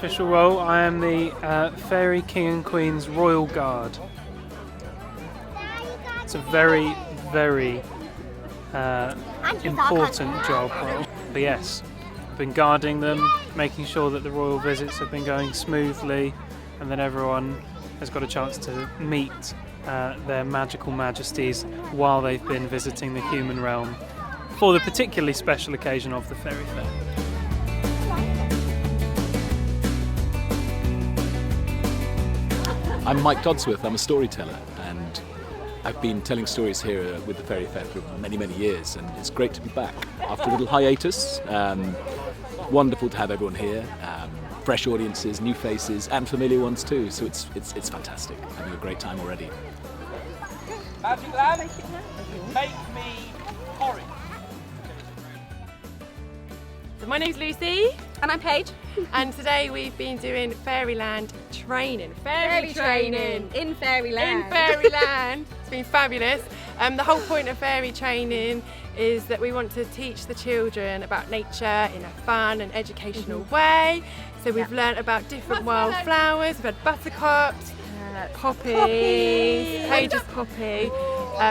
official role. I am the Fairy King and Queen's Royal Guard. It's a very, very important job role. But yes, I've been guarding them, making sure that the royal visits have been going smoothly, and that everyone has got a chance to meet their magical majesties while they've been visiting the human realm for the particularly special occasion of the Fairy Fair. I'm Mike Dodsworth, I'm a storyteller, and I've been telling stories here with the Fairy Fair for many, many years, and it's great to be back after a little hiatus. Wonderful to have everyone here, fresh audiences, new faces, and familiar ones too, so it's fantastic. Having a great time already. Magic Lamb, make me porridge. So my name's Lucy. And I'm Paige. And today we've been doing Fairyland training. Fairy training in Fairyland. In Fairyland. It's been fabulous. The whole point of fairy training is that we want to teach the children about nature in a fun and educational way. So we've learnt about different wildflowers. We've had buttercups, poppies, Paige's poppy,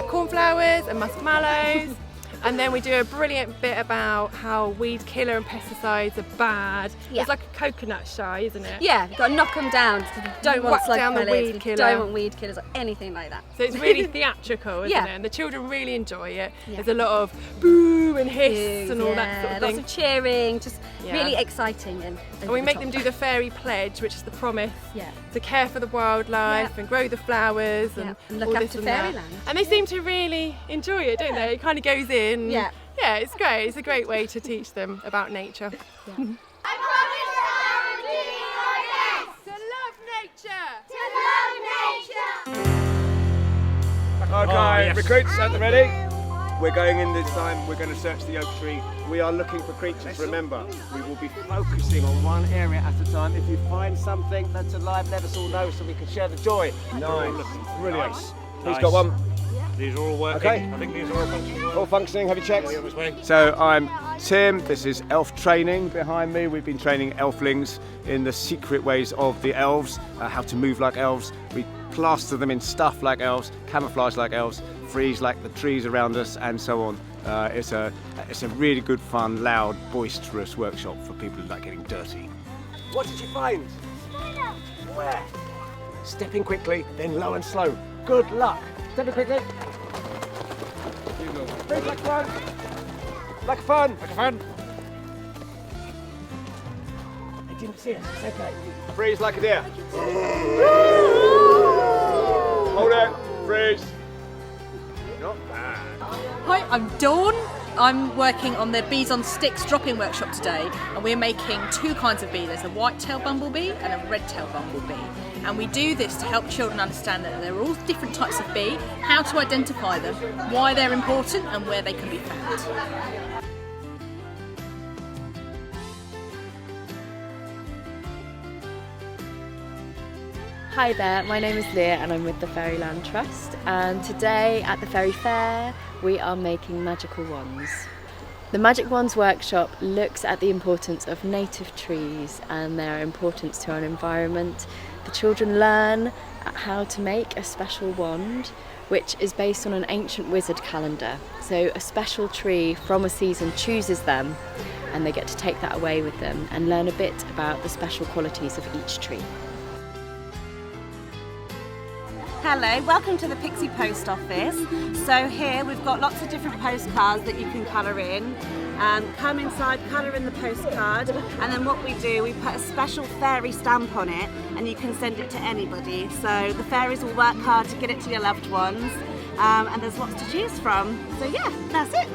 cornflowers and muskmallows. And then we do a brilliant bit about how weed killer and pesticides are bad. Yeah. It's like a coconut shy, isn't it? Yeah, you've got to knock them down. So you don't want Whack slug down the pellets, weed killer. don't want weed killers or anything like that. So it's really theatrical, isn't Yeah. it? And the children really enjoy it. Yeah. There's a lot of boo and hiss Huge, and all that sort of thing. Lots of cheering, just Yeah. really exciting. And we make them do the fairy pledge, which is the promise Yeah. to care for the wildlife and grow the flowers and look all after this and that. Fairyland. And they seem to really enjoy it, don't they? It kind of goes in. Yeah. Yeah, it's great. It's a great way to teach them about nature. Yeah. I promise I will do my best To love nature! to love nature. Okay, recruits at the ready. We're going in this time, we're going to search the oak tree. We are looking for creatures, remember. We will be focusing on one area at a time. If you find something that's alive, let us all know so we can share the joy. Nice, brilliant. Who's got one? These are all working. Okay. I think these are all functioning. All functioning, have you checked? This way. So I'm Tim, this is elf training behind me. We've been training elflings in the secret ways of the elves, how to move like elves. We plaster them in stuff like elves, camouflage like elves, freeze like the trees around us, and so on. It's a really good fun, loud, boisterous workshop for people who like getting dirty. What did you find? Spider. Where? Step in quickly, then low and slow. Good luck. Step in quickly. Freeze like fun. Like fun. Like a fan. I didn't see us. It's okay. Freeze like a deer. Hold it. Freeze. Not bad. Hi, I'm Dawn. I'm working on the Bees on Sticks drop-in workshop today, and we're making two kinds of bee. There's a white-tailed bumblebee and a red-tailed bumblebee. And we do this to help children understand that there are all different types of bee, how to identify them, why they're important, and where they can be found. Hi there, my name is Leah and I'm with the Fairyland Trust, and today at the Fairy Fair we are making magical wands. The Magic Wands workshop looks at the importance of native trees and their importance to our environment. The children learn how to make a special wand, which is based on an ancient wizard calendar. So a special tree from a season chooses them and they get to take that away with them and learn a bit about the special qualities of each tree. Hello, welcome to the Pixie Post Office. So here we've got lots of different postcards that you can colour in. Come inside, colour in the postcard, and then what we do, we put a special fairy stamp on it and you can send it to anybody. So the fairies will work hard to get it to your loved ones, and there's lots to choose from. So yeah, that's it.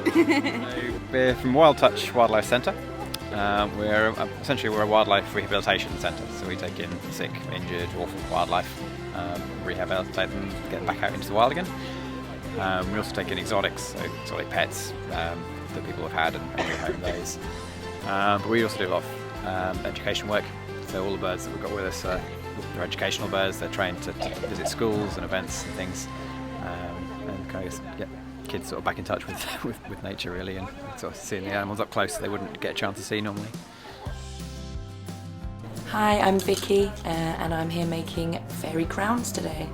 We're from Wild Touch Wildlife Centre. We're a wildlife rehabilitation centre, so we take in sick, injured, orphaned wildlife, rehabilitate them, get them back out into the wild again. We also take in exotics, so exotic pets that people have had and rehome those. But we also do a lot of education work, so all the birds that we've got with us are educational birds. They're trained to visit schools and events and things, and kind of get kids sort of back in touch with nature really, and sort of seeing the animals up close that they wouldn't get a chance to see normally. Hi, I'm Vicky and I'm here making fairy crowns today.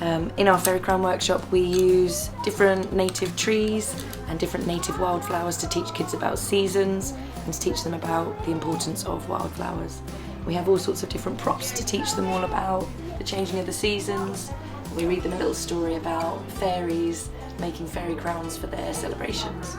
In our fairy crown workshop we use different native trees and different native wildflowers to teach kids about seasons and to teach them about the importance of wildflowers. We have all sorts of different props to teach them all about the changing of the seasons. We read them a little story about fairies making fairy crowns for their celebrations.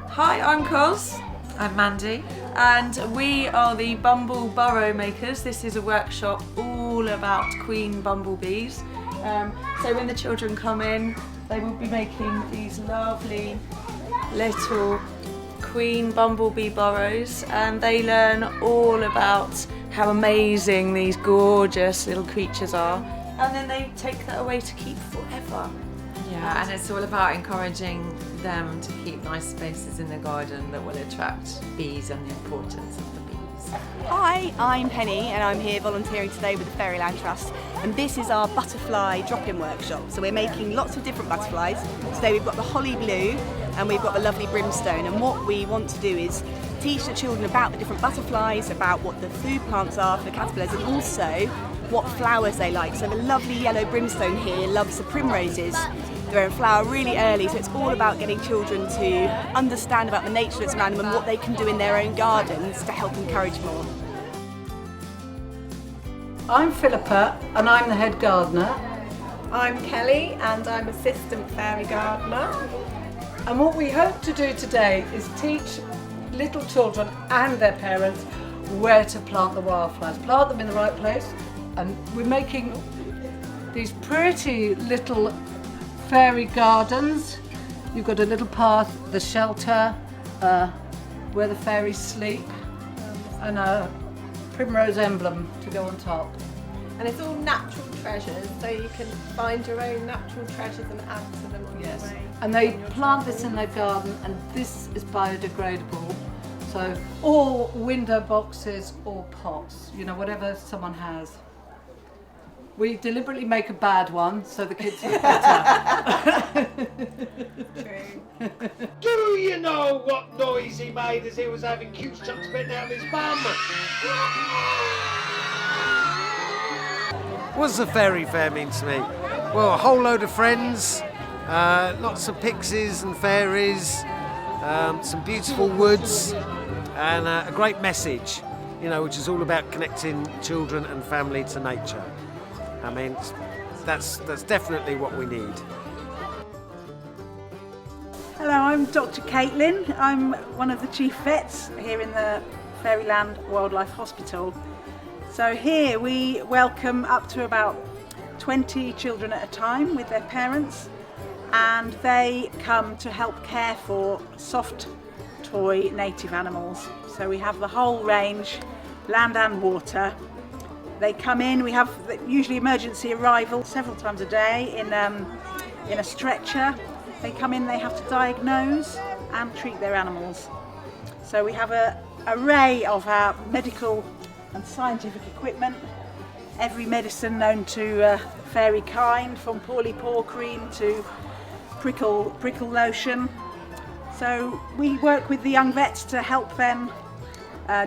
Hi, I'm Cos. I'm Mandy. And we are the Bumble Burrow Makers. This is a workshop all about queen bumblebees. So when the children come in, they will be making these lovely little queen bumblebee burrows, and they learn all about how amazing these gorgeous little creatures are. And then they take that away to keep forever. Yeah, and it's all about encouraging them to keep nice spaces in the garden that will attract bees and the importance of the bees. Hi, I'm Penny and I'm here volunteering today with the Fairyland Trust, and this is our butterfly drop-in workshop. So we're making lots of different butterflies. Today we've got the holly blue and we've got the lovely brimstone, and what we want to do is teach the children about the different butterflies, about what the food plants are for the caterpillars, and also what flowers they like. So the lovely yellow brimstone here loves the primroses. They're in flower really early, so it's all about getting children to understand about the nature that's around them and what they can do in their own gardens to help encourage more. I'm Philippa and I'm the head gardener. I'm Kelly and I'm assistant fairy gardener. And what we hope to do today is teach little children and their parents where to plant the wildflowers. Plant them in the right place, and we're making these pretty little fairy gardens. You've got a little path, the shelter, where the fairies sleep, and a primrose emblem to go on top. And it's all natural treasures, so you can find your own natural treasures and add to them on Yes, your way. and they plant this in their garden, and this is biodegradable. So all window boxes or pots, you know, whatever someone has. We deliberately make a bad one so the kids look better. True. Do you know what noise he made as he was having cute chunks bitten out of his bum? What does the fairy fair mean to me? Well, a whole load of friends, lots of pixies and fairies, some beautiful woods, and a great message, you know, which is all about connecting children and family to nature. I mean, that's definitely what we need. Hello, I'm Dr. Caitlin. I'm one of the chief vets here in the Fairyland Wildlife Hospital. So here we welcome up to about 20 children at a time with their parents, and they come to help care for soft toy native animals. So we have the whole range, land and water. They come in, we have usually emergency arrival several times a day in a stretcher. They come in, they have to diagnose and treat their animals. So we have an array of our medical and scientific equipment, every medicine known to fairy kind, from poorly paw cream to prickle lotion. So we work with the young vets to help them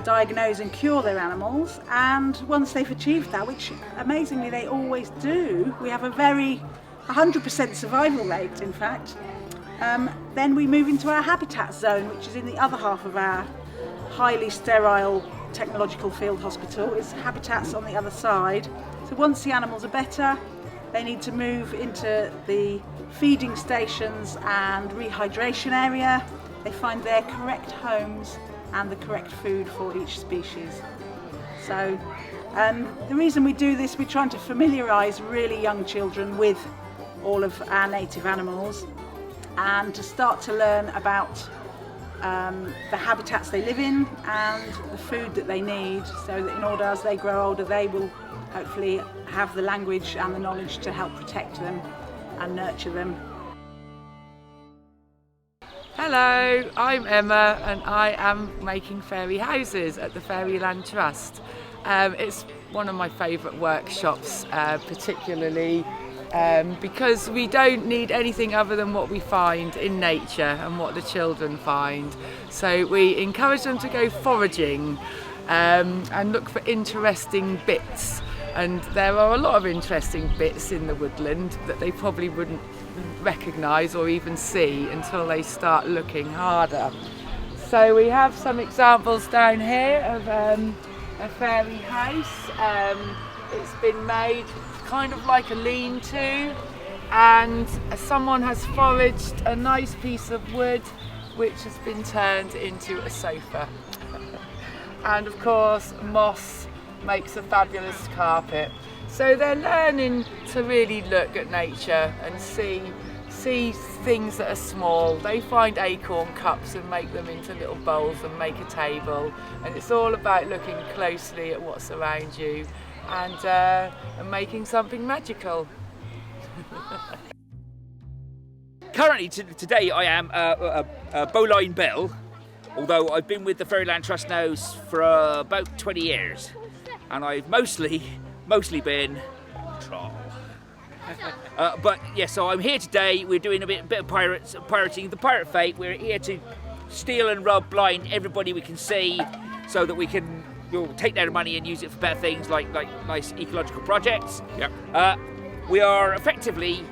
diagnose and cure their animals, and once they've achieved that, which amazingly they always do, we have a 100% survival rate in fact, then we move into our habitat zone, which is in the other half of our highly sterile technological field hospital. It's habitats on the other side. So once the animals are better, they need to move into the feeding stations and rehydration area. They find their correct homes and the correct food for each species. So the reason we do this, we're trying to familiarise really young children with all of our native animals and to start to learn about the habitats they live in and the food that they need, so that in order as they grow older they will hopefully have the language and the knowledge to help protect them and nurture them. Hello, I'm Emma and I am making fairy houses at the Fairyland Trust. It's one of my favourite workshops, particularly because we don't need anything other than what we find in nature and what the children find. So we encourage them to go foraging and look for interesting bits. And there are a lot of interesting bits in the woodland that they probably wouldn't recognise or even see until they start looking harder. So we have some examples down here of a fairy house. It's been made kind of like a lean-to, and someone has foraged a nice piece of wood which has been turned into a sofa. And of course moss makes a fabulous carpet. So they're learning to really look at nature and see things that are small. They find acorn cups and make them into little bowls and make a table, and it's all about looking closely at what's around you and making something magical. Currently, today I am Bowline Bill, although I've been with the Fairyland Trust now for about 20 years, and I've mostly been troll. But yeah, so I'm here today. We're doing a bit of pirating, the Pirate Fate. We're here to steal and rob blind everybody we can see, so that we can take their money and use it for better things like nice ecological projects. Yep. We are effectively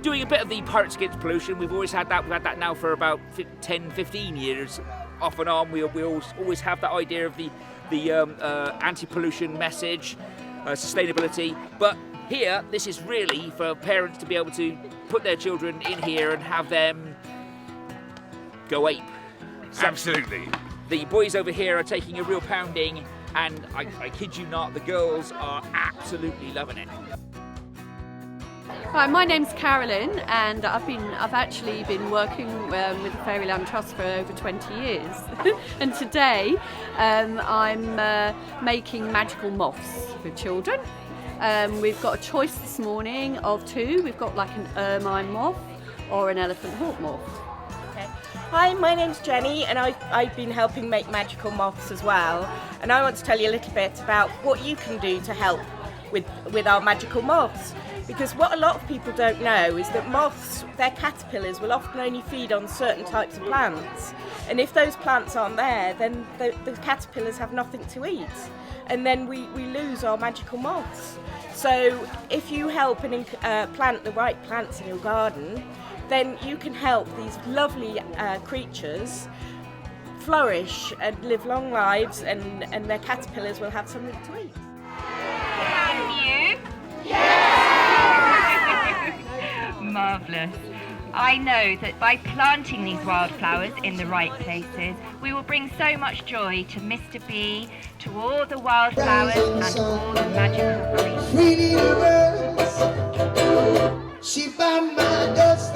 doing a bit of the Pirates Against Pollution. We've always had that. We've had that now for about 10, 15 years, off and on. We always have that idea of the anti-pollution message, sustainability. But here, this is really for parents to be able to put their children in here and have them go ape. Absolutely. The boys over here are taking a real pounding, and I kid you not, the girls are absolutely loving it. Hi, my name's Carolyn, and I've actually been working with the Fairyland Trust for over 20 years. And today I'm making magical moths for children. We've got a choice this morning of two. We've got like an ermine moth or an elephant hawk moth. Hi, my name's Jenny, and I've been helping make magical moths as well. And I want to tell you a little bit about what you can do to help with our magical moths. Because what a lot of people don't know is that moths, their caterpillars, will often only feed on certain types of plants. And if those plants aren't there, then the caterpillars have nothing to eat. And then we lose our magical moths. So if you help and plant the right plants in your garden, then you can help these lovely creatures flourish and live long lives, and their caterpillars will have something to eat. Can you? Marvellous. I know that by planting these wildflowers in the right places, we will bring so much joy to Mr. B, to all the wildflowers and all the magical creatures. She found my dust.